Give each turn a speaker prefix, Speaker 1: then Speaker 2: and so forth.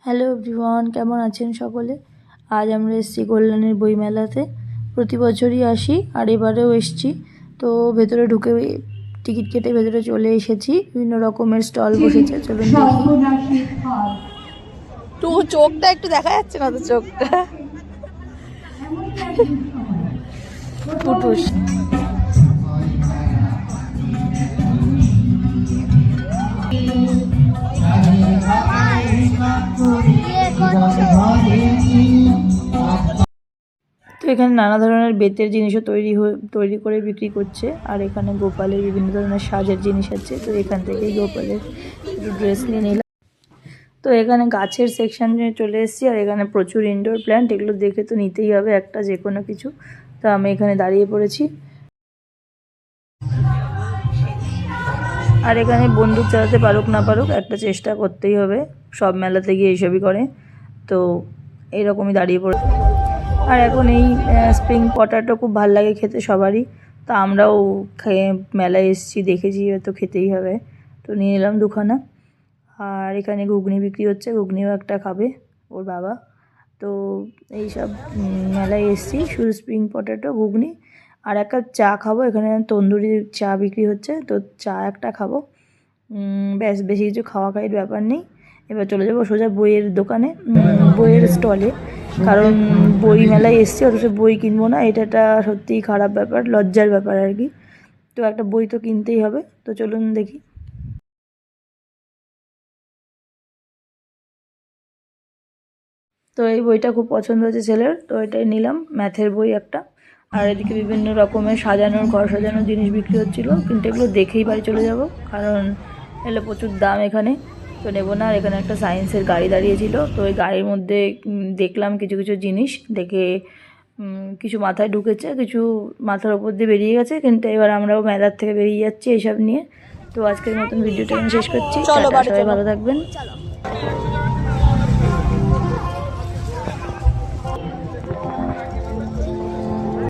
Speaker 1: Hello everyone, কেমন আছেন সকলে? আজ আমরা এসেছি কল্যাণের বইমেলাতে। প্রতি বছরই আসি, আর এবারেও এসেছি। তো ভেতরে ঢুকে টিকিট কেটে ভেতরে চলে এসেছি। বিভিন্ন রকমের স্টল বসেছে, চলুন দেখি।
Speaker 2: তো চোখটা একটু দেখা যাচ্ছে না, তো চোখটা
Speaker 1: পুটুস। তো এখানে নানা ধরনের বেতের জিনিসও তৈরি করে বিক্রি করছে। আর এখানে গোপালের বিভিন্ন ধরনের সাজের জিনিস আছে। তো এখান থেকেই গোপালের ড্রেস নিয়ে নিলাম। তো এখানে গাছের সেকশানে চলে এসেছি, আর এখানে প্রচুর ইনডোর প্ল্যান্ট। এগুলো দেখে তো নিতেই হবে একটা, যে কোনো কিছু। তো আমি এখানে দাঁড়িয়ে পড়েছি। আর এখানে বন্দুক চালাতে পারুক না পারুক, একটা চেষ্টা করতেই হবে। সব মেলাতে গিয়ে এইসবই করে। তো এইরকমই দাঁড়িয়ে পড়ে। আর এখন এই স্প্রিং পটাটো খুব ভালো লাগে খেতে সবারই। তো আমরাও মেলায় এসেছি, দেখেছি, তো খেতেই হবে। তো নিয়ে নিলাম দুখানা। আর এখানে ঘুগনি বিক্রি হচ্ছে, ঘুগনিও একটা খাবে ওর বাবা। তো এইসব মেলায় এসেছি, শুধু স্প্রিং পটেটো, ঘুগনি আর এক কাপ চা খাবো। এখানে তন্দুরি চা বিক্রি হচ্ছে, তো চা একটা খাবো। ব্যাস, বেশি কিছু খাওয়া খাইয়ের ব্যাপার নেই। এবার চলে যাবো সোজা বইয়ের দোকানে, বইয়ের স্টলে। কারণ বই মেলায় এসেছি, অথচ বই কিনবো না, এটা সত্যিই খারাপ ব্যাপার, লজ্জার ব্যাপার আর কি। তো একটা বই তো কিনতেই হবে। তো চলুন দেখি। তো এই বইটা খুব পছন্দ হয়েছে ছেলের, তো এটাই নিলাম, ম্যাথের বই একটা। আর এদিকে বিভিন্ন রকমের সাজানোর, ঘর সাজানোর জিনিস বিক্রি হচ্ছিল, কিন্তু এগুলো দেখেই বাড়ি চলে যাব, কারণ এগুলো প্রচুর দাম এখানে। তো নেবো না। আর এখানে একটা সায়েন্সের গাড়ি দাঁড়িয়েছিল, তো ওই গাড়ির মধ্যে দেখলাম কিছু কিছু জিনিস, দেখে কিছু মাথায় ঢুকেছে, কিছু মাথার ওপর দিয়ে বেরিয়ে গেছে। কিন্তু এবার আমরাও মেলার থেকে বেরিয়ে যাচ্ছি এইসব নিয়ে। তো আজকের মতন ভিডিওটা আমি শেষ করছি।
Speaker 2: চলো
Speaker 1: টাটা,
Speaker 2: বাড়ি
Speaker 1: সবাই
Speaker 2: চলো।
Speaker 1: ভালো থাকবেন।